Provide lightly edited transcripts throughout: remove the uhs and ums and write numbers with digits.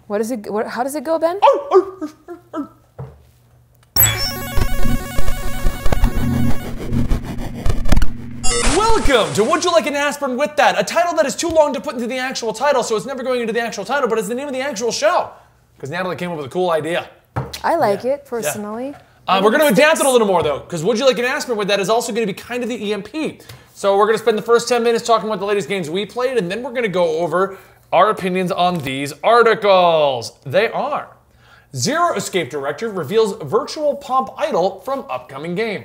What is it? How does it go, Ben? Welcome to Would You Like an Aspirin With That? A title that is too long to put into the actual title, so it's never going into the actual title, but it's the name of the actual show. Because Natalie came up with a cool idea. I like it, personally. We're going to adapt it a little more, though, because Would You Like an Aspirin With That is also going to be kind of the EMP. So we're going to spend the first 10 minutes talking about the latest games we played, and then we're going to go over our opinions on these articles. They are: Zero Escape Director reveals virtual pop idol from upcoming game.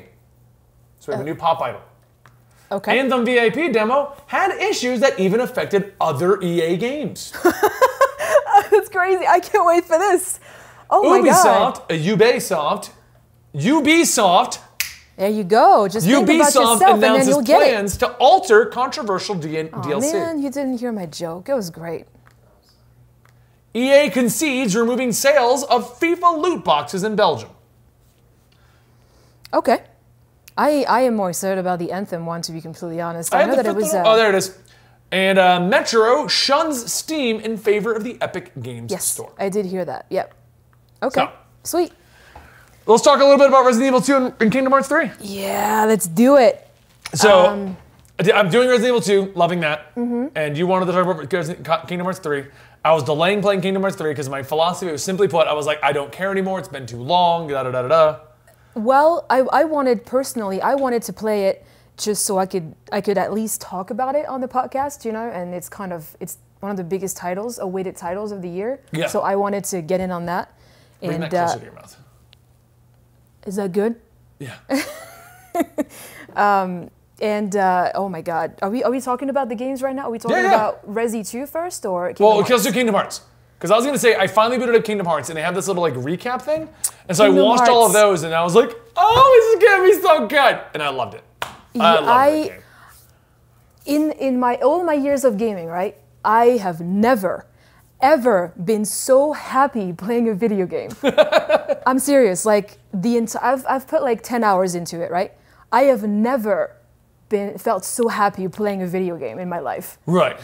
So we have a new pop idol. Okay. Anthem VIP demo had issues that even affected other EA games. That's crazy. I can't wait for this. Oh my God. Ubisoft. There you go. Just think about yourself and then you'll get it. Plans to alter controversial DLC. Man, you didn't hear my joke. It was great. EA concedes removing sales of FIFA loot boxes in Belgium. Okay. I am more excited about the Anthem one, to be completely honest. I know that it was... oh, there it is. And Metro shuns Steam in favor of the Epic Games Store. I did hear that. Yep. Okay. Sweet. Let's talk a little bit about Resident Evil 2 and Kingdom Hearts 3. Yeah, let's do it. So, I'm doing Resident Evil 2, loving that. And you wanted to talk about Kingdom Hearts 3. I was delaying playing Kingdom Hearts 3 because my philosophy was simply put, I was like, I don't care anymore. It's been too long. Da-da-da-da-da. Well, I wanted to play it just so I could at least talk about it on the podcast, you know, and it's one of the biggest titles, awaited titles of the year. Yeah. So I wanted to get in on that. Bring that closer to your mouth. Is that good? Yeah. Oh my God, are we talking about the games right now? Are we talking about Resi 2 first or Kingdom Hearts? Let's do Kingdom Hearts. Because I was going to say, I finally booted up Kingdom Hearts, and they have this little, like, recap thing. And so I watched all of those, and I was like, oh, this is going to be so good. And I loved it. I loved that game. In all my years of gaming, right, I have never, ever been so happy playing a video game. I'm serious. Like, I've put, like, 10 hours into it, right? I have never felt so happy playing a video game in my life. Right.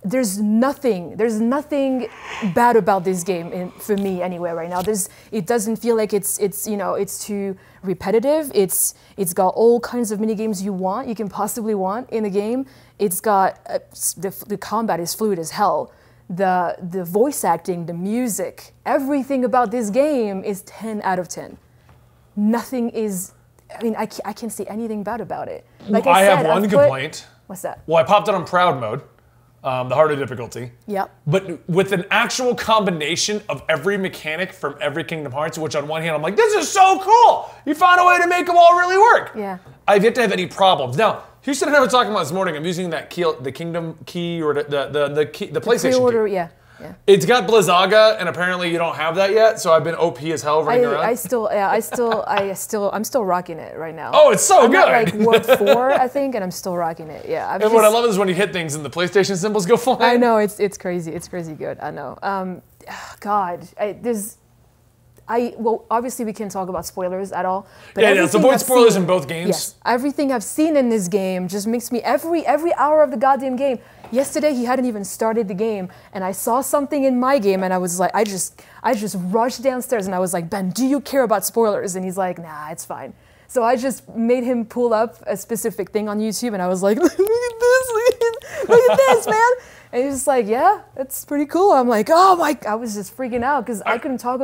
There's nothing bad about this game for me anyway right now. It doesn't feel like it's too repetitive. It's got all kinds of mini games you can possibly want in the game. It's got the combat is fluid as hell. The voice acting, the music, everything about this game is 10 out of 10. Nothing is. I mean, I can't say anything bad about it. Like I said, have one complaint. What's that? Well, I popped it on proud mode. The harder difficulty. Yep. But with an actual combination of every mechanic from every Kingdom Hearts, which on one hand I'm like, this is so cool! You found a way to make them all really work. Yeah. I've yet to have any problems. Now, Houston and I were talking about this morning. I'm using that key, the Kingdom key or the PlayStation key. Yeah. It's got Blizzaga, and apparently you don't have that yet. So I've been OP as hell running around. I'm still rocking it right now. Oh, it's so good! I'm at, like World 4, I think, and I'm still rocking it. Yeah. What I love is when you hit things and the PlayStation symbols go flying. I know it's crazy. It's crazy good. I know. God, well, obviously we can't talk about spoilers at all. But so avoid spoilers in both games. Yes, everything I've seen in this game just makes me every hour of the goddamn game. Yesterday he hadn't even started the game, and I saw something in my game, and I was like, I just rushed downstairs, and I was like, Ben, do you care about spoilers? And he's like, nah, it's fine. So I just made him pull up a specific thing on YouTube, and I was like, look at this, man. And he was just like, yeah, it's pretty cool. I'm like, oh my, I was just freaking out because I couldn't talk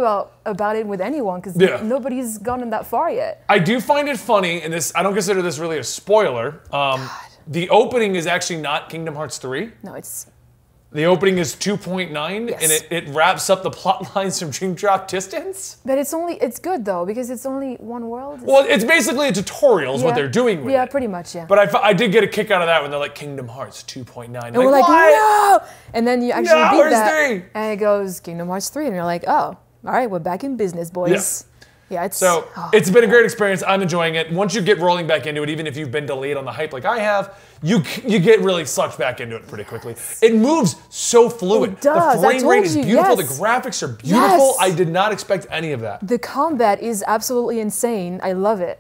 about it with anyone because nobody's gotten that far yet. I do find it funny, and I don't consider this really a spoiler. The opening is actually not Kingdom Hearts 3. No, it's... The opening is 2.9, and it wraps up the plot lines from Dream Drop Distance. But it's good though, because it's only one world. Well, it's basically a tutorial is what they're doing with it. Yeah, pretty much, yeah. But I did get a kick out of that when they're like, Kingdom Hearts 2.9. And we're like, no! And then you actually beat that, 3? and it goes Kingdom Hearts 3, and you're like, oh, all right, we're back in business, boys. Yeah, it's been a great experience. I'm enjoying it. Once you get rolling back into it, even if you've been delayed on the hype like I have, you get really sucked back into it pretty quickly. It moves so fluid. It does. The frame rate is beautiful. The graphics are beautiful. I did not expect any of that. The combat is absolutely insane. I love it.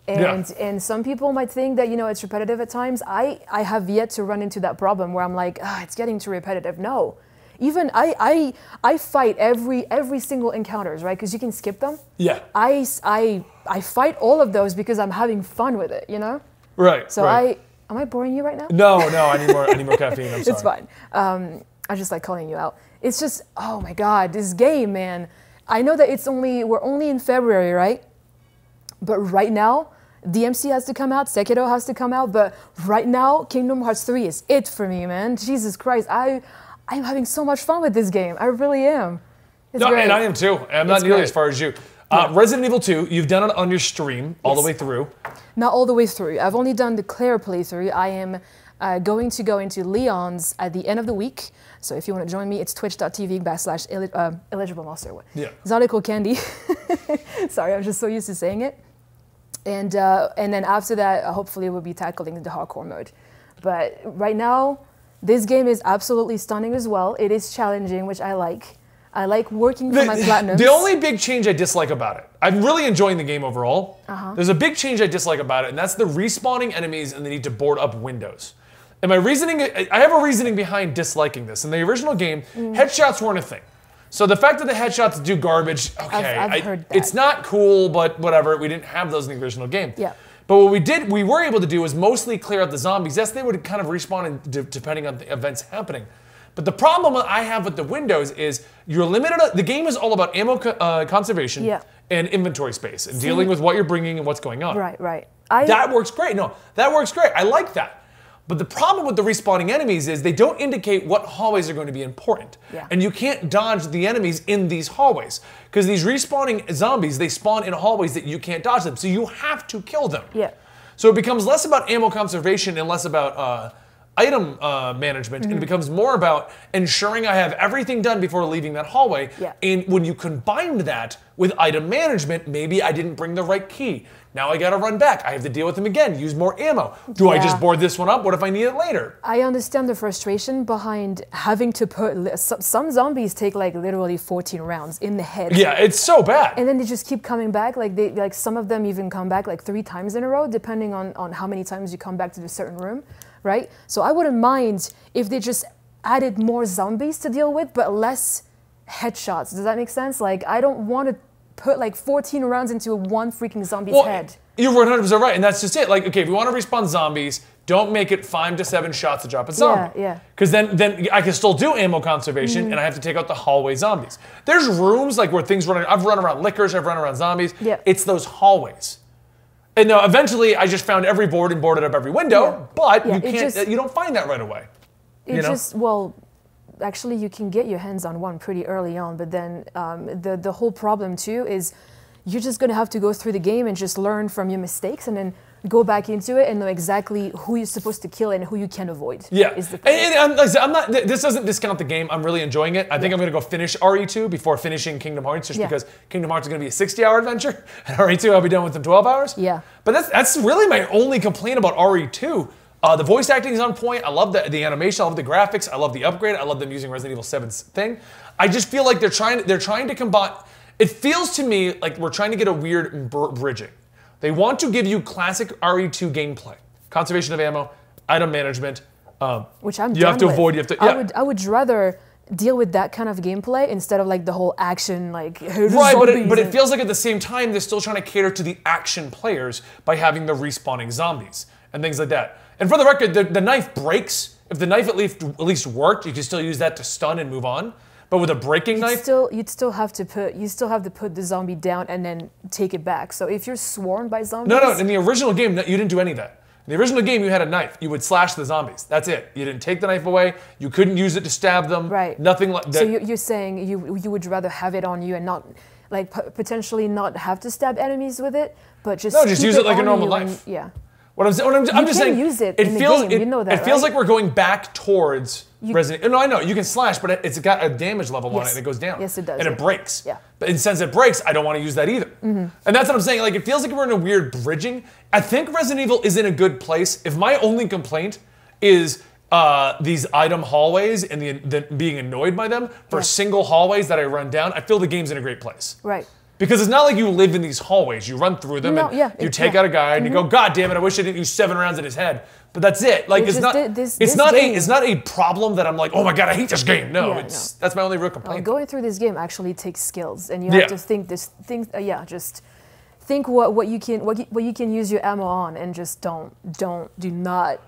And some people might think that, it's repetitive at times. I have yet to run into that problem where I'm like, it's getting too repetitive. No. even I fight every single encounters, right? Because you can skip them. Yeah. I fight all of those because I'm having fun with it, you know? Right. So right. Am I boring you right now? No, I need more caffeine. I'm sorry. It's fine. I just like calling you out. It's just, oh my God, this game, man. I know that we're only in February, right? But right now, DMC has to come out, Sekiro has to come out, but right now, Kingdom Hearts 3 is it for me, man. Jesus Christ, I'm having so much fun with this game. I really am. It's great. And I am too. I'm not nearly as far as you. Yeah. Resident Evil 2, you've done it on your stream all the way through. Not all the way through. I've only done the Claire playthrough. I am going to go into Leon's at the end of the week. So if you want to join me, it's twitch.tv/eligible monster. Yeah. Zodical Candy. Sorry, I'm just so used to saying it. And then after that, hopefully we'll be tackling the hardcore mode. But right now, this game is absolutely stunning as well. It is challenging, which I like. I like working for my platinums. The only big change I dislike about it, I'm really enjoying the game overall. There's a big change I dislike about it, and that's the respawning enemies and the need to board up windows. And my reasoning, I have a reasoning behind disliking this. In the original game, headshots weren't a thing. So the fact that the headshots do garbage, okay, I've heard that. It's not cool, but whatever. We didn't have those in the original game. Yeah. But what we were able to do was mostly clear out the zombies. Yes, they would kind of respawn depending on the events happening. But the problem I have with the windows is you're limited. The game is all about ammo conservation and inventory space and dealing with what you're bringing and what's going on. Right. That works great. No, that works great. I like that. But the problem with the respawning enemies is they don't indicate what hallways are going to be important. Yeah. And you can't dodge the enemies in these hallways. Because these respawning zombies, they spawn in hallways that you can't dodge them. So you have to kill them. Yeah. So it becomes less about ammo conservation and less about item management, and it becomes more about ensuring I have everything done before leaving that hallway. Yeah. And when you combine that with item management, maybe I didn't bring the right key. Now I gotta run back. I have to deal with them again, use more ammo. Do I just board this one up? What if I need it later? I understand the frustration behind having to put, some zombies take like literally 14 rounds in the head. Yeah, it's so bad. And then they just keep coming back. Like some of them even come back like 3 times in a row, depending on how many times you come back to the certain room, right? So I wouldn't mind if they just added more zombies to deal with, but less headshots. Does that make sense? Like, I don't want to put like 14 rounds into one freaking zombie's head. You're 100% right, and that's just it. Like, okay, if you want to respawn zombies, don't make it 5 to 7 shots to drop a zombie. Yeah. Because then I can still do ammo conservation, and I have to take out the hallway zombies. There's rooms like where things run. I've run around lickers, I've run around zombies. Yeah. It's those hallways. And now eventually, I just found every board and boarded up every window, but you can't. You don't find that right away. Actually, you can get your hands on one pretty early on, but then the whole problem too is you're just gonna have to go through the game and just learn from your mistakes, and then go back into it and know exactly who you're supposed to kill and who you can avoid. Yeah, I'm not. This doesn't discount the game. I'm really enjoying it. I think I'm gonna go finish RE2 before finishing Kingdom Hearts, just because Kingdom Hearts is gonna be a 60-hour adventure, and RE2 I'll be done within 12 hours. Yeah. But that's really my only complaint about RE2. The voice acting is on point. I love the animation. I love the graphics. I love the upgrade. I love them using Resident Evil 7's thing. I just feel like they're trying to combine. It feels to me like we're trying to get a weird bridging. They want to give you classic RE2 gameplay, conservation of ammo, item management. Which I'm. You have to avoid. You have to. Yeah. I would rather deal with that kind of gameplay instead of like the whole action like. Right, but it feels like at the same time they're still trying to cater to the action players by having the respawning zombies and things like that. And for the record, the knife breaks. If the knife at least worked, you can still use that to stun and move on. But with a breaking knife, you'd still have to put the zombie down and then take it back. So if you're swarmed by zombies, no. In the original game, you didn't do any of that. In the original game, you had a knife. You would slash the zombies. That's it. You didn't take the knife away. You couldn't use it to stab them. Right. Nothing like that. So you're saying you would rather have it on you and not like potentially not have to stab enemies with it, but just use it like a normal knife. Yeah. I'm just saying, use it feels like we're going back towards Resident. No, I know you can slash, but it's got a damage level on it, and it goes down. Yes, it does. And it breaks. Yeah. But since it breaks, I don't want to use that either. And that's what I'm saying. Like, it feels like we're in a weird bridging. I think Resident Evil is in a good place. If my only complaint is these item hallways and the being annoyed by them for single hallways that I run down, I feel the game's in a great place. Right. Because it's not like you live in these hallways. You run through them and you take out a guy and you go, God damn it, I wish I didn't use 7 rounds in his head. But that's it. Like it's not a problem that I'm like, oh my God, I hate this game. No, that's my only real complaint. Going through this game actually takes skills, and you have to think just think what you can use your ammo on, and just do not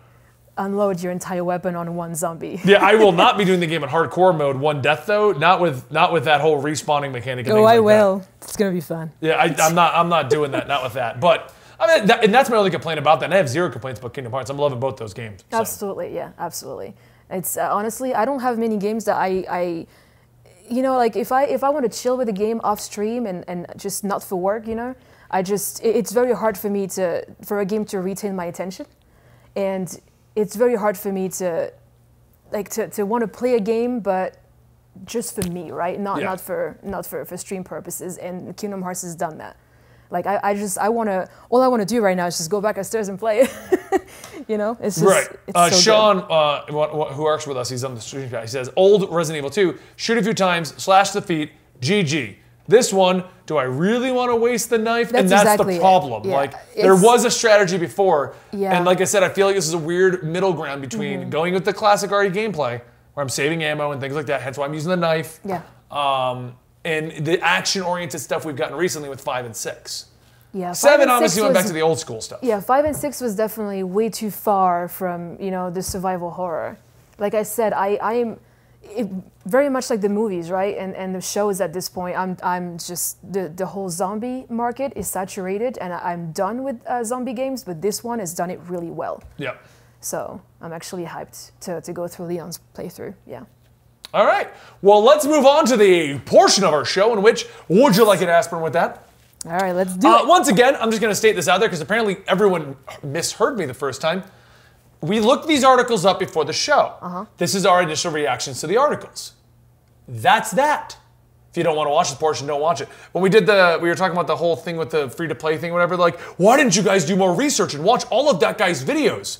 unload your entire weapon on one zombie. Yeah, I will not be doing the game in hardcore mode, one death though. Not with that whole respawning mechanic. And I will. It's gonna be fun. Yeah, I'm not doing that. Not with that. But I mean, and that's my only complaint about that. And I have 0 complaints about Kingdom Hearts. I'm loving both those games. So. Absolutely, yeah, absolutely. It's honestly, I don't have many games that I you know, like if I want to chill with a game off stream and just not for work, you know, it's very hard for me for a game to retain my attention, and it's very hard for me to want to play a game, but just for me, right? Not for stream purposes. And Kingdom Hearts has done that. Like all I want to do right now is just go back upstairs and play it. You know, it's just right. It's so Sean, who works with us, he's on the stream chat. He says, "Old Resident Evil 2, shoot a few times, slash the feet, GG." This one, do I really want to waste the knife? And that's exactly the problem. Yeah. Like, there was a strategy before, and like I said, I feel like this is a weird middle ground between going with the classic RE gameplay, where I'm saving ammo and things like that, hence why I'm using the knife, and the action-oriented stuff we've gotten recently with 5 and 6. Yeah, 7 obviously went back to the old school stuff. Yeah, 5 and 6 was definitely way too far from, you know, the survival horror. Like I said, I'm very much like the movies, right? And the shows at this point, I'm just, the whole zombie market is saturated, and I'm done with zombie games, but this one has done it really well. Yeah. So I'm actually hyped to go through Leon's playthrough, yeah. All right, well, let's move on to the portion of our show in which, would you like it, Aspirin, with that? All right, let's do it. Once again, I'm just gonna state this out there because apparently everyone misheard me the first time. We looked these articles up before the show. This is our initial reactions to the articles. That's that. If you don't want to watch this portion, don't watch it. When we were talking about the whole thing with the free-to-play thing, whatever, like, why didn't you guys do more research and watch all of that guy's videos?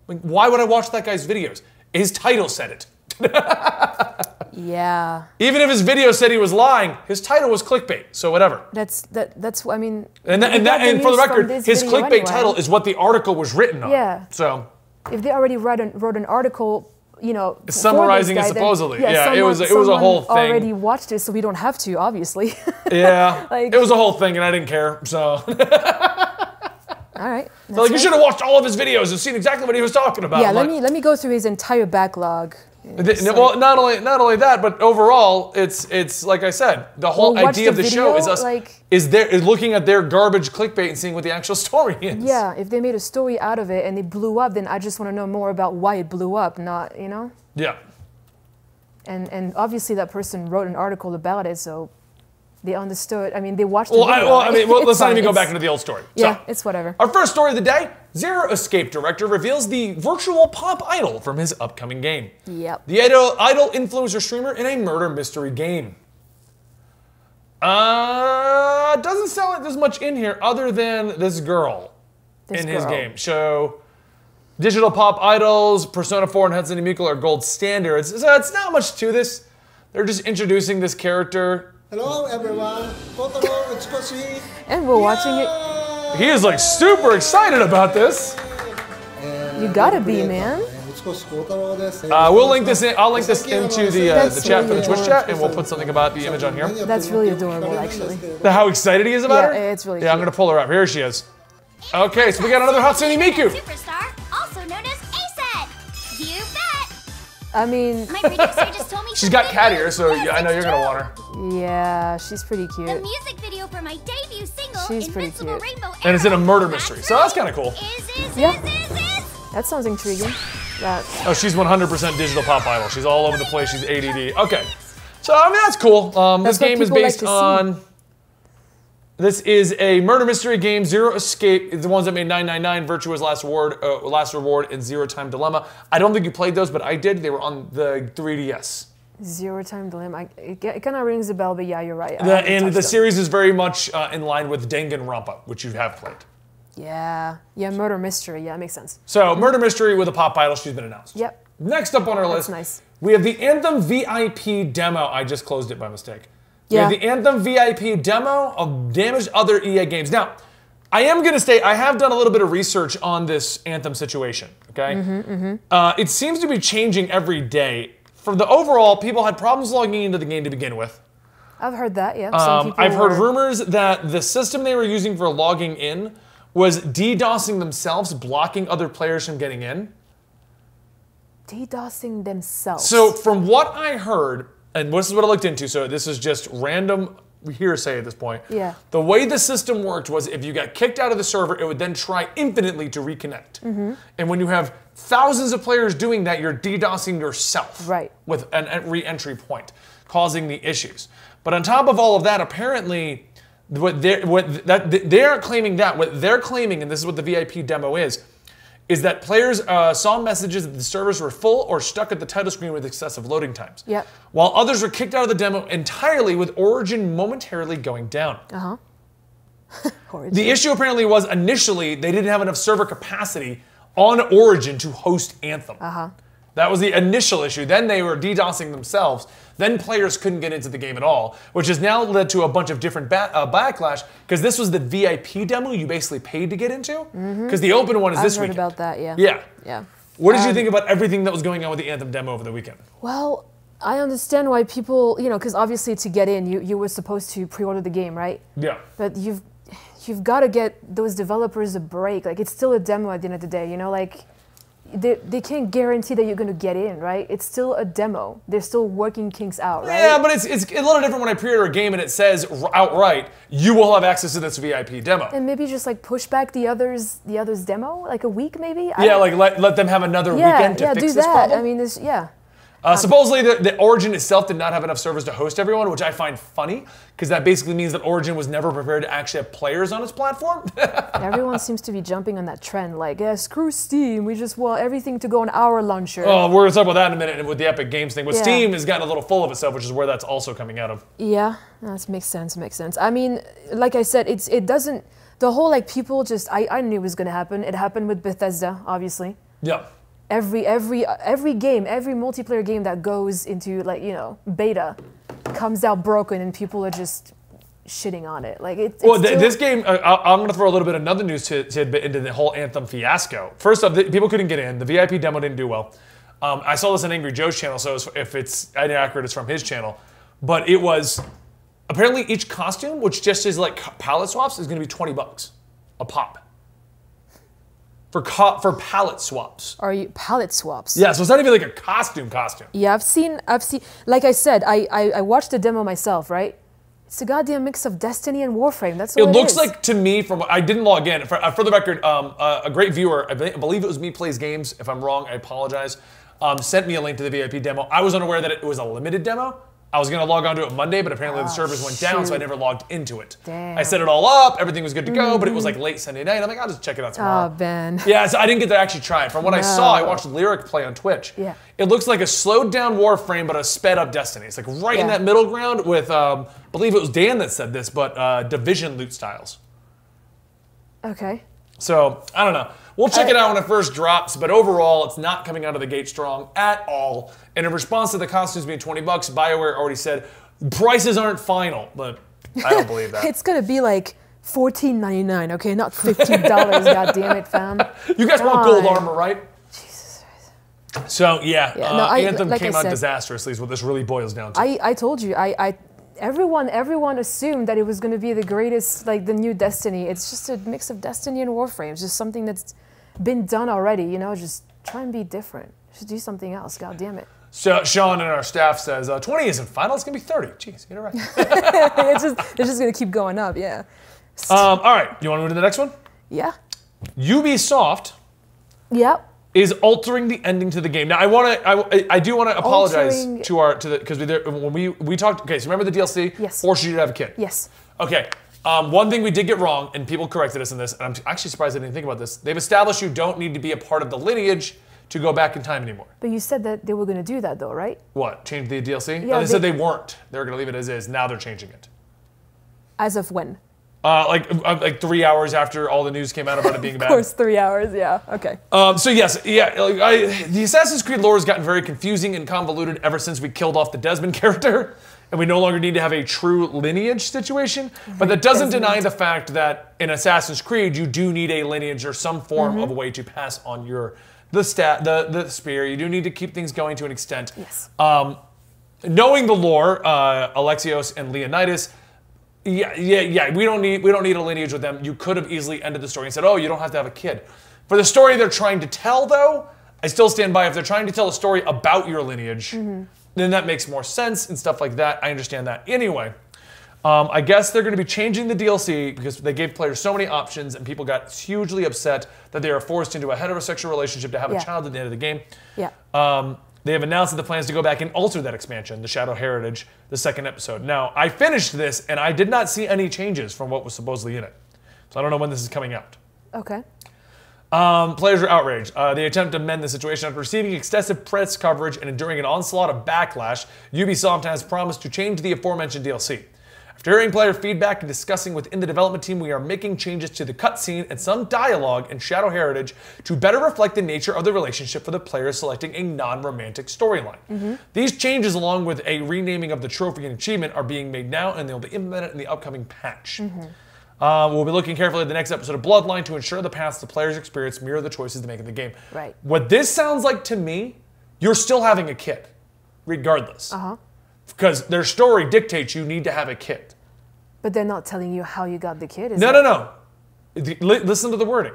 Like, why would I watch that guy's videos? His title said it. Yeah. Even if his video said he was lying, his title was clickbait, so whatever. That's I mean. And for the record, his clickbait title is what the article was written on. Yeah. So. If they already wrote an article, you know, summarizing it supposedly, it was a whole thing. Already watched it, so we don't have to, obviously. Yeah, like, it was a whole thing, and I didn't care. So. All right. So like, you should have watched all of his videos and seen exactly what he was talking about. Yeah, let me go through his entire backlog. Well, not only that, but overall, it's like I said, the whole idea of the show is us is looking at their garbage clickbait and seeing what the actual story is. Yeah, if they made a story out of it and it blew up, then I just want to know more about why it blew up, not, you know. Yeah. And obviously that person wrote an article about it, so they understood. I mean, they watched the video. Let's not even go back into the old story. Yeah, so, it's whatever. Our first story of the day, Zero Escape director reveals the virtual pop idol from his upcoming game. Yep. The idol influencer streamer in a murder mystery game. Doesn't sound like there's much in here other than this girl in his game. So, digital pop idols, Persona 4 and Hatsune Miku are gold standards. So it's not much to this. They're just introducing this character. Hello everyone, and we're watching it. He is like super excited about this. You gotta be, man. We'll link this in. I'll link this into the chat for the Twitch chat, and we'll put something about the image on here. That's really adorable, actually. How excited he is about her? Yeah, it's really cute. Yeah, I'm gonna pull her up. Here she is. Okay, so we got another Hatsune Miku. Superstar, also known as ASAT. You bet. I mean, my producer just told me she's got cat ear, so yeah, I know you're gonna want her. Yeah, she's pretty cute. The music video for my debut single, she's pretty cute. Rainbow Arrow, and it's in a murder mystery, so that's kind of cool. That sounds intriguing. Oh, she's 100% digital pop idol. She's all over the place. She's ADD. Okay, so I mean that's cool. This game is based on. This is a murder mystery game, Zero Escape. It's the ones that made 999, Virtuous Last Reward, and Zero Time Dilemma. I don't think you played those, but I did. They were on the 3DS. Zero Time Dilemma. It kind of rings a bell, but yeah, you're right. And the series is very much in line with Danganronpa, which you have played. Yeah, murder mystery. Yeah, it makes sense. So, murder mystery with a pop idol. She's been announced. Yep. Next up on our list, nice. we have the Anthem VIP demo. I just closed it by mistake. Yeah. We have the Anthem VIP demo of damaged other EA games. Now, I am going to say I have done a little bit of research on this Anthem situation, okay? It seems to be changing every day. For the overall, people had problems logging into the game to begin with. I've heard that, yeah. Some people I've heard were- rumors that the system they were using for logging in was DDoSing themselves, blocking other players from getting in. DDoSing themselves. So from what I heard, and this is what I looked into, so this is just random hearsay at this point. Yeah. The way the system worked was if you got kicked out of the server, it would then try infinitely to reconnect. And when you have thousands of players doing that, you're DDoSing yourself. Right. With an re-entry point, causing the issues. But on top of all of that, apparently, they aren't claiming that. What they're claiming, and this is what the VIP demo is that players saw messages that the servers were full or stuck at the title screen with excessive loading times. Yep. While others were kicked out of the demo entirely with Origin momentarily going down. The issue apparently was initially they didn't have enough server capacity on Origin to host Anthem. That was the initial issue. Then they were DDoSing themselves. Then players couldn't get into the game at all, which has now led to a bunch of different backlash, because this was the VIP demo you basically paid to get into, because the open one is this weekend. I've heard about that, yeah. Yeah. Yeah. What did you think about everything that was going on with the Anthem demo over the weekend? Well, I understand why people, you know, because obviously to get in, you were supposed to pre-order the game, right? Yeah. But you've got to get those developers a break. Like, it's still a demo at the end of the day, you know, like, they can't guarantee that you're going to get in, right? It's still a demo. They're still working kinks out, right? Yeah, but it's a little different when I pre-order a game and it says outright, you will have access to this VIP demo. And maybe just like push back the others demo, like a week maybe? Yeah, like let them have another weekend to fix do this that. problem. I mean, this, yeah. Supposedly, the Origin itself did not have enough servers to host everyone, which I find funny, because that basically means that Origin was never prepared to actually have players on its platform. Everyone seems to be jumping on that trend, like, yeah, screw Steam, we just want everything to go on our launcher. Oh, we're going to talk about that in a minute with the Epic Games thing. But Yeah. Steam has gotten a little full of itself, which is where that's also coming out of. Yeah, that makes sense, makes sense. I mean, like I said, it doesn't, the whole, like, people just, I knew it was going to happen. It happened with Bethesda, obviously. Yeah. Every game, every multiplayer game that goes into, like, you know, beta comes out broken and people are just shitting on it. Like, it's Well, still, this game, I'm going to throw a little bit of another news tidbit into the whole Anthem fiasco. First off, people couldn't get in. The VIP demo didn't do well. I saw this on Angry Joe's channel, so if it's inaccurate, it's from his channel. But it was, apparently each costume, which just is like palette swaps, is going to be $20 a pop. For palette swaps. Are you palette swaps? Yeah, so it's not even like a costume. Yeah, I've seen, like I said, I watched the demo myself, right? It's a goddamn mix of Destiny and Warframe. That's what It looks is. like, to me, from I didn't log in. For the record, a great viewer, I believe it was Me Plays Games. If I'm wrong, I apologize. Sent me a link to the VIP demo. I was unaware that it was a limited demo. I was going to log on to it Monday, but apparently the servers went down, so I never logged into it. Damn. I set it all up, everything was good to go, but it was like late Sunday night. I'm like, I'll just check it out tomorrow. Oh, Ben. Yeah, so I didn't get to actually try it. From what I saw, I watched Lyric play on Twitch. Yeah. It looks like a slowed down Warframe, but a sped up Destiny. It's like right in that middle ground with, I believe it was Dan that said this, but Division loot styles. Okay. So, I don't know. We'll check it out when it first drops, but overall, it's not coming out of the gate strong at all. And in response to the costumes being $20, BioWare already said, prices aren't final, but I don't believe that. It's gonna be like $14.99, okay, not $15. God damn it, fam. You guys want gold God. armor, right? Jesus Christ. So, Anthem like I came out said, disastrously is what this really boils down to. I told you, everyone assumed that it was gonna be the greatest, like the new Destiny. It's just a mix of Destiny and Warframe. It's just something that's been done already, you know, just try and be different. Just do something else, god damn it. So Sean and our staff says 20 isn't final, it's gonna be 30. Jeez, get it right. It's just gonna keep going up, yeah. All right, you wanna move to the next one? Yeah. Ubisoft Yep. is altering the ending to the game. Now I do wanna apologize Altering- because when we talked, okay, so remember the DLC? Yes. Forced you to have a kid. Yes. Okay. One thing we did get wrong, and people corrected us in this, and I'm actually surprised I didn't think about this. They've established you don't need to be a part of the lineage to go back in time anymore. But you said that they were gonna do that though, right? What? Change the DLC? Yeah, No, they said they weren't. They were going to leave it as is. Now they're changing it. As of when? Like 3 hours after all the news came out about it being bad. Of course, 3 hours, yeah, okay. So yes, the Assassin's Creed lore has gotten very confusing and convoluted ever since we killed off the Desmond character. and we no longer need to have a true lineage situation. But that doesn't deny the fact that in Assassin's Creed, you do need a lineage or some form of a way to pass on the spear. You do need to keep things going to an extent. Yes. Knowing the lore, Alexios and Leonidas, yeah, we don't need a lineage with them. You could have easily ended the story and said, oh, you don't have to have a kid. For the story they're trying to tell, though, I still stand by. If they're trying to tell a story about your lineage, then that makes more sense and stuff like that. I understand that. Anyway, I guess they're going to be changing the DLC because they gave players so many options and people got hugely upset that they are forced into a heterosexual relationship to have a child at the end of the game. Yeah. They have announced that the plans to go back and alter that expansion, the Shadow Heritage, the second episode. Now, I finished this and I did not see any changes from what was supposedly in it. So I don't know when this is coming out. Okay. Players are outraged. They attempt to mend the situation after receiving excessive press coverage and enduring an onslaught of backlash. Ubisoft has promised to change the aforementioned DLC. After hearing player feedback and discussing within the development team, we are making changes to the cutscene and some dialogue in Shadow Heritage to better reflect the nature of the relationship for the player selecting a non-romantic storyline. These changes, along with a renaming of the trophy and achievement, are being made now and they'll be implemented in the upcoming patch. We'll be looking carefully at the next episode of Bloodline to ensure the paths the player's experience mirror the choices they make in the game. Right. What this sounds like to me, you're still having a kid, regardless. Because their story dictates you need to have a kid. But they're not telling you how you got the kid, is No. Listen to the wording.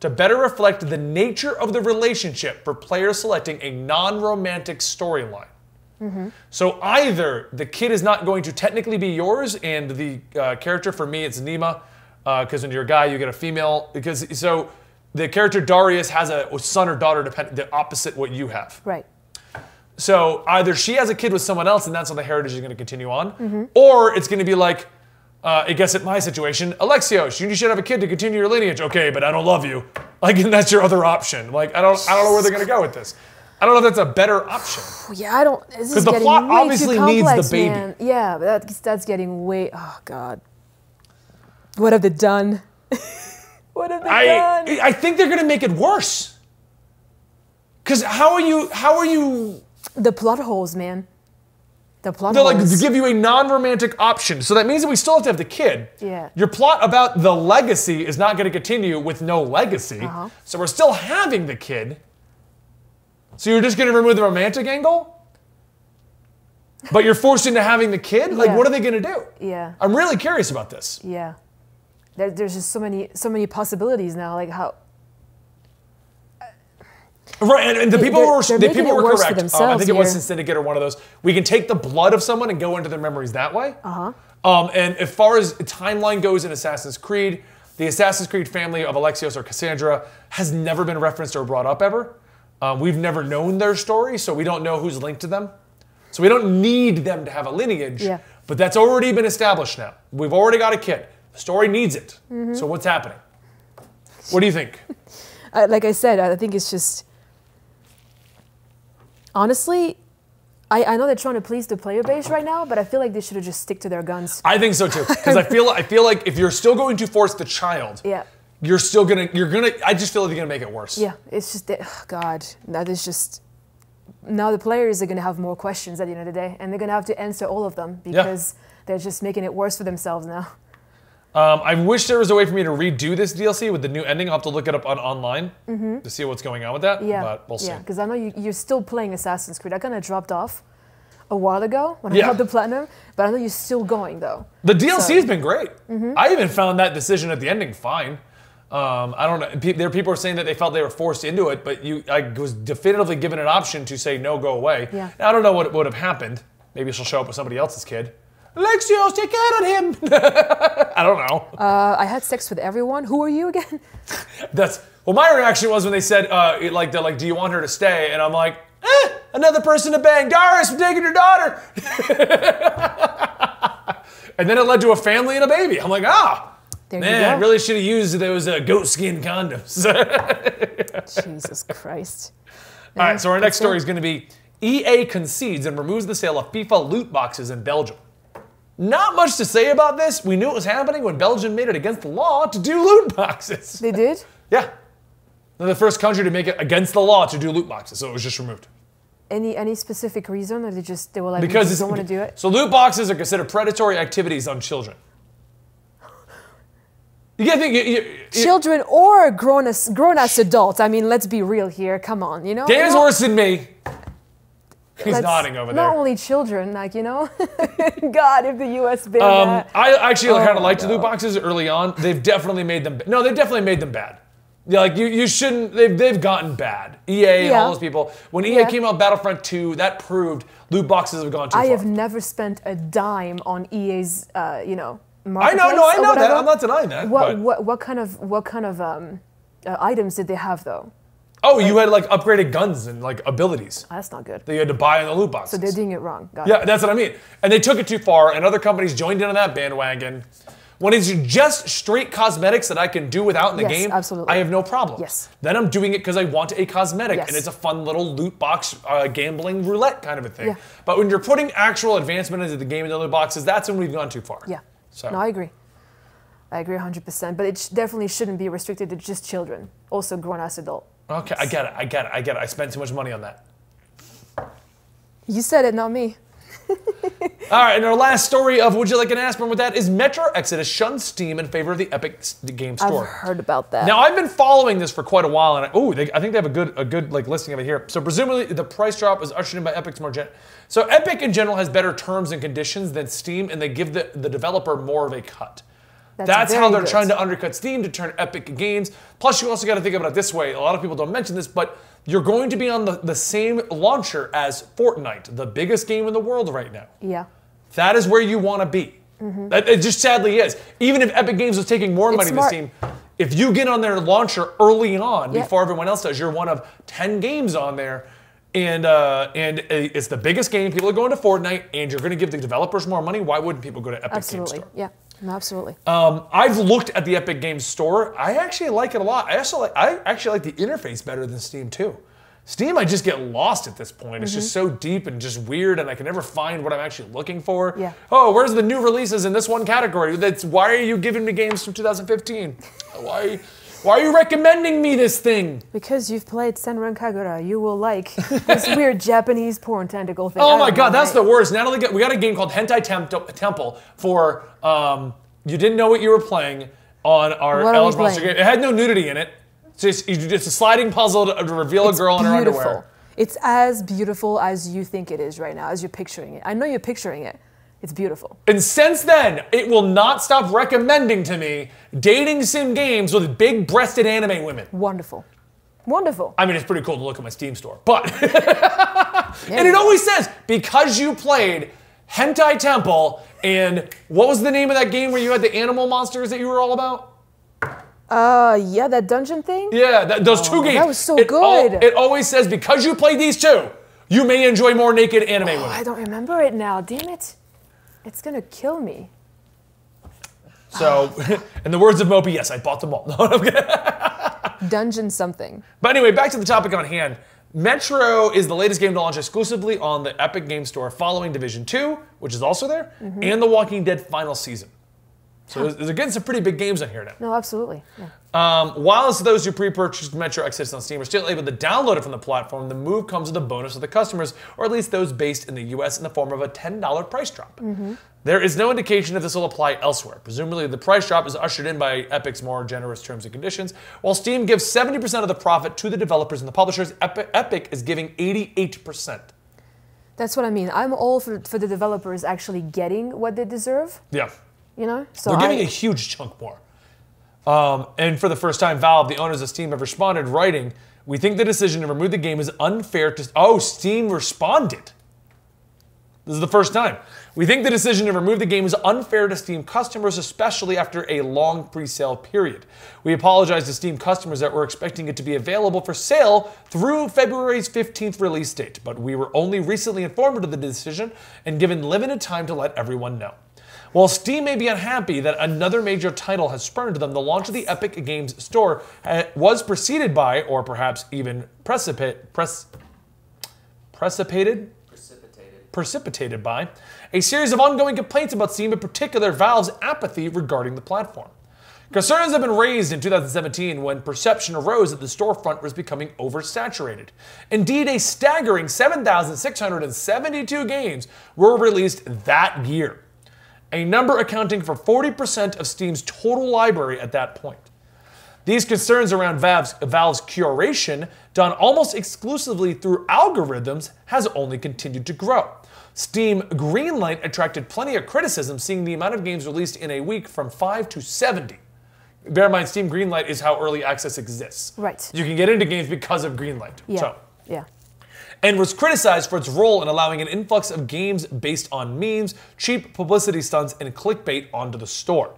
To better reflect the nature of the relationship for players selecting a non-romantic storyline. So either the kid is not going to technically be yours, and the character, for me, it's Nima, because when you're a guy, you get a female. So the character Darius has a son or daughter, the opposite what you have. Right. So either she has a kid with someone else, and that's how the heritage is going to continue on, or it's going to be like, I guess in my situation, Alexios, you should have a kid to continue your lineage. Okay, but I don't love you. Like, and that's your other option. Like, I don't know where they're going to go with this. I don't know if that's a better option. Yeah, I don't. This is the getting plot way obviously too complex, needs the baby. man. Yeah, but that's getting way. Oh God. What have they done? What have they done? I think they're going to make it worse. Because how are you? The plot holes, man. The plot They're holes. like to give you a non-romantic option. So that means that we still have to have the kid. Yeah. Your plot about the legacy is not going to continue with no legacy. So we're still having the kid. So you're just going to remove the romantic angle? But you're forced into having the kid? Like, what are they going to do? Yeah. I'm really curious about this. Yeah. There's just so many possibilities now. Like how. Right, and the people were correct. I think it was here. Syndicate or one of those. We can take the blood of someone and go into their memories that way. And as far as timeline goes in Assassin's Creed, the Assassin's Creed family of Alexios or Cassandra has never been referenced or brought up ever. We've never known their story, so we don't know who's linked to them. So we don't need them to have a lineage. Yeah. But that's already been established now. We've already got a kid. The story needs it. So what's happening? What do you think? Like I said, I think it's just. Honestly, I know they're trying to please the player base right now, but I feel like they should have just stick to their guns. I think so too, because I feel like if you're still going to force the child, you're gonna. I just feel like you're gonna make it worse. Yeah, it's just that. Oh God, that is just. Now the players are gonna have more questions at the end of the day, and they're gonna have to answer all of them because they're just making it worse for themselves now. I wish there was a way for me to redo this DLC with the new ending. I'll have to look it up online to see what's going on with that. Yeah, but we'll see. Yeah, because I know you're still playing Assassin's Creed. I kind of dropped off a while ago when I got the platinum, but I know you're still going though. The DLC has been great. I even found that decision at the ending fine. I don't know. There are people who are saying that they felt they were forced into it, but I was definitively given an option to say no, go away. Yeah. Now, I don't know what would have happened. Maybe she'll show up with somebody else's kid. Lexios, take care of him. I don't know. I had sex with everyone. Who are you again? Well, my reaction was when they said, they're like, do you want her to stay? And I'm like, another person to bang. Darius, I'm taking your daughter. And then it led to a family and a baby. I'm like, man, I really should have used those goat skin condoms. Jesus Christ. All right, so our next story is going to be EA concedes and removes the sale of FIFA loot boxes in Belgium. Not much to say about this. We knew it was happening when Belgium made it against the law to do loot boxes. They did? Yeah. They're the first country to make it against the law to do loot boxes, so it was just removed. Any specific reason, or they were like, Because we just don't want to do it? So loot boxes are considered predatory activities on children. You gotta think Children or grown-ass adults. I mean, let's be real here. Come on, you know. Dan's worse than me. He's nodding over there. Not only children, like, you know. God, if the U.S. banned that. I actually kind of liked the loot boxes early on. They've definitely made them. No, they've definitely made them bad. Yeah, like you shouldn't. They've gotten bad. EA and all those people. When EA came out, Battlefront 2, that proved loot boxes have gone too far. I have never spent a dime on EA's, you know. I know that. I'm not denying that. What kind of items did they have though? Oh, you had like upgraded guns and like abilities. That's not good. That you had to buy in the loot boxes. So they're doing it wrong. Yeah, that's what I mean. And they took it too far, and other companies joined in on that bandwagon. When it's just straight cosmetics that I can do without in the game, absolutely. I have no problem. Yes. Then I'm doing it because I want a cosmetic, Yes. and it's a fun little loot box gambling roulette kind of a thing. Yeah. But when you're putting actual advancement into the game in the loot boxes, that's when we've gone too far. Yeah. So. No, I agree. I agree 100%. But it definitely shouldn't be restricted to just children. Also grown-ass adult. Okay, I get it. I spent too much money on that. You said it, not me. All right, and our last story of Would You Like an Aspirin with that is Metro Exodus shuns Steam in favor of the Epic Game Store. I've heard about that. Now, I've been following this for quite a while, and I think they have a good like listing of it here. So presumably the price drop was ushered in by Epic's So Epic in general has better terms and conditions than Steam, and they give the developer more of a cut. That's how they're trying to undercut Steam to turn Epic games. Plus, you also got to think about it this way. A lot of people don't mention this, but you're going to be on the same launcher as Fortnite, the biggest game in the world right now. Yeah. That is where you want to be. It just sadly is. Even if Epic Games was taking more money than Steam, if you get on their launcher early on before everyone else does, you're one of 10 games on there, and it's the biggest game. People are going to Fortnite, and you're going to give the developers more money. Why wouldn't people go to Epic Games Store? Yeah. No, absolutely. I've looked at the Epic Games Store. I actually like it a lot. I actually like the interface better than Steam too. Steam, I just get lost at this point. It's just so deep and just weird, and I can never find what I'm actually looking for. Yeah. Oh, where's the new releases in this one category? Why are you giving me games from 2015? Why are you recommending me this thing? Because you've played Senran Kagura, you will like this weird Japanese porn tentacle thing. Oh my god, that's the worst. Now we got a game called Hentai Temple for you didn't know what you were playing on our Ellis Monster game. It had no nudity in it. It's a sliding puzzle to reveal a girl in her underwear. It's as beautiful as you think it is right now, as you're picturing it. I know you're picturing it. It's beautiful. And since then, it will not stop recommending to me dating sim games with big-breasted anime women. Wonderful. Wonderful. I mean, it's pretty cool to look at my Steam store, but... and it always says, because you played Hentai Temple, and what was the name of that game where you had the animal monsters that you were all about? Yeah, that dungeon thing? Yeah, those two games. That was so good. It always says, because you played these two, you may enjoy more naked anime women. I don't remember it now, damn it. It's gonna kill me. So, in the words of Moby, yes, I bought them all. No, I'm kidding. Dungeon something. But anyway, back to the topic on hand. Metro is the latest game to launch exclusively on the Epic Game Store following Division 2, which is also there, and The Walking Dead final season. So there's again some pretty big games on here now. No, absolutely. Yeah. While those who pre-purchased Metro Exodus on Steam are still able to download it from the platform, the move comes with a bonus of the customers, or at least those based in the US, in the form of a $10 price drop. There is no indication if this will apply elsewhere. Presumably, the price drop is ushered in by Epic's more generous terms and conditions. While Steam gives 70% of the profit to the developers and the publishers, Epic is giving 88%. That's what I mean. I'm all for the developers actually getting what they deserve. Yeah. You know? So they're giving a huge chunk more. And for the first time, Valve, the owners of Steam, have responded, writing, "We think the decision to remove the game is unfair to..." Oh, Steam responded. This is the first time. "We think the decision to remove the game is unfair to Steam customers, especially after a long pre-sale period. We apologize to Steam customers that were expecting it to be available for sale through February's 15th release date, but we were only recently informed of the decision and given limited time to let everyone know. While Steam may be unhappy that another major title has spurned them, the launch of the Epic Games Store was preceded by, or perhaps even precipitated by, a series of ongoing complaints about Steam, in particular Valve's apathy regarding the platform. Concerns have been raised in 2017 when perception arose that the storefront was becoming oversaturated. Indeed, a staggering 7,672 games were released that year, a number accounting for 40% of Steam's total library at that point. These concerns around Valve's curation, done almost exclusively through algorithms, has only continued to grow. Steam Greenlight attracted plenty of criticism, seeing the amount of games released in a week from 5 to 70. Bear in mind, Steam Greenlight is how early access exists. Right. You can get into games because of Greenlight. Yeah. Yeah. And was criticized for its role in allowing an influx of games based on memes, cheap publicity stunts, and clickbait onto the store.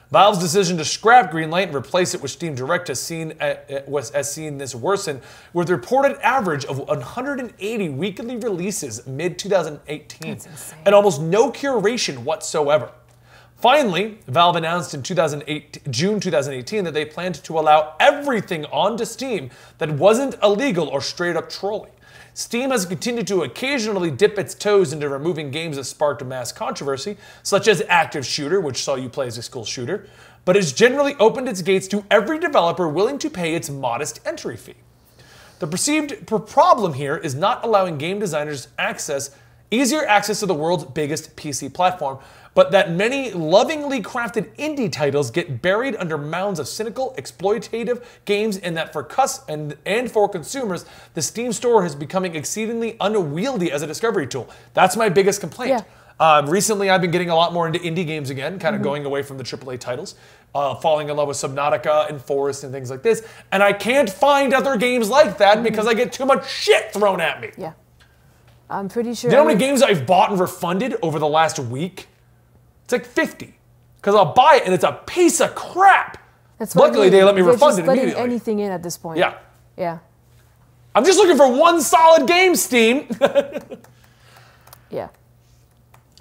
Valve's decision to scrap Greenlight and replace it with Steam Direct has seen this worsen, with a reported average of 180 weekly releases mid-2018, and almost no curation whatsoever. Finally, Valve announced in June 2018 that they planned to allow everything onto Steam that wasn't illegal or straight up trolling. Steam has continued to occasionally dip its toes into removing games that sparked mass controversy, such as Active Shooter, which saw you play as a school shooter, but has generally opened its gates to every developer willing to pay its modest entry fee. The perceived problem here is not allowing game designers easier access to the world's biggest PC platform, but that many lovingly crafted indie titles get buried under mounds of cynical, exploitative games, and that for for consumers, the Steam store is becoming exceedingly unwieldy as a discovery tool. That's my biggest complaint. Yeah. Recently, I've been getting a lot more into indie games again, kind of going away from the AAA titles, falling in love with Subnautica and Forest and things like this, and I can't find other games like that because I get too much shit thrown at me. Yeah. I'm pretty sure. You know how many games I've bought and refunded over the last week? It's like 50. Because I'll buy it and it's a piece of crap. That's what Luckily, they let me refund it immediately. Letting anything in at this point. Yeah. Yeah. I'm just looking for one solid game, Steam. Yeah.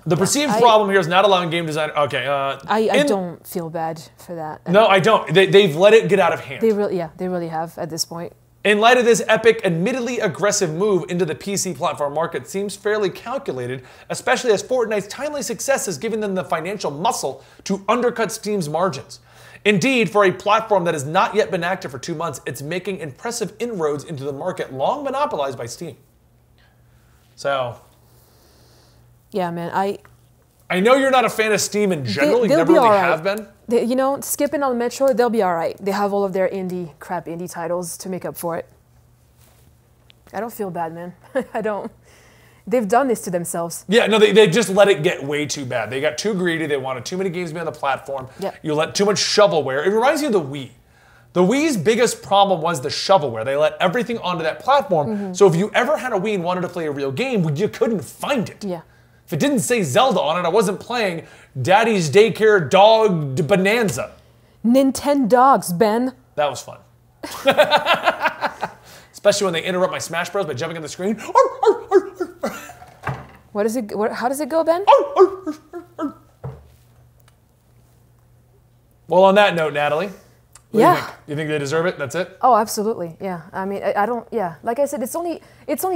The perceived problem here is not allowing game design. Okay. I don't feel bad for that. No, I don't. They've let it get out of hand. They really have at this point. In light of this epic, admittedly aggressive move into the PC platform market seems fairly calculated, especially as Fortnite's timely success has given them the financial muscle to undercut Steam's margins. Indeed, for a platform that has not yet been active for 2 months, it's making impressive inroads into the market long monopolized by Steam. So, yeah, man, I know you're not a fan of Steam in general. You never really have been. You know, skipping on Metro, they'll be all right. They have all of their crap indie titles to make up for it. I don't feel bad, man. I don't. They've done this to themselves. Yeah, no, they just let it get way too bad. They got too greedy. They wanted too many games to be on the platform. Yep. You let too much shovelware. It reminds me of the Wii. The Wii's biggest problem was the shovelware. They let everything onto that platform. So if you ever had a Wii and wanted to play a real game, you couldn't find it. Yeah. If it didn't say Zelda on it, I wasn't playing Daddy's Daycare Dog Bonanza. Nintendogs, Ben. That was fun. Especially when they interrupt my Smash Bros by jumping on the screen. What is it? How does it go, Ben? Well, on that note, Natalie, what do you Yeah. think? You think they deserve it? That's it? Oh, absolutely. Yeah. I mean, I don't. Yeah. Like I said, it's only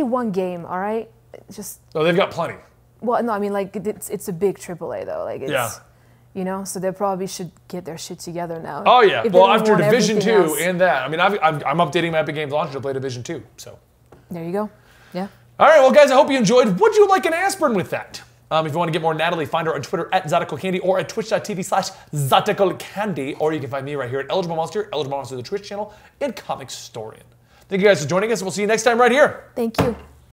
one game. All right. Just. Oh, they've got plenty. Well, no, I mean, like it's a big AAA though. Like it's. Yeah. You know, so they probably should get their shit together now. Oh yeah. If they Well, don't after want Division 2 everything else. and that, I mean, I'm updating my Epic Games launcher to play Division 2. So. There you go. Yeah. All right, well, guys, I hope you enjoyed. Would you like an aspirin with that? If you want to get more Natalie, find her on Twitter at ZaticoCandy or at twitch.tv/ZaticoCandy, or you can find me right here at Eligible Monster, the Twitch channel, and Comic Storian. Thank you guys for joining us, and we'll see you next time right here. Thank you.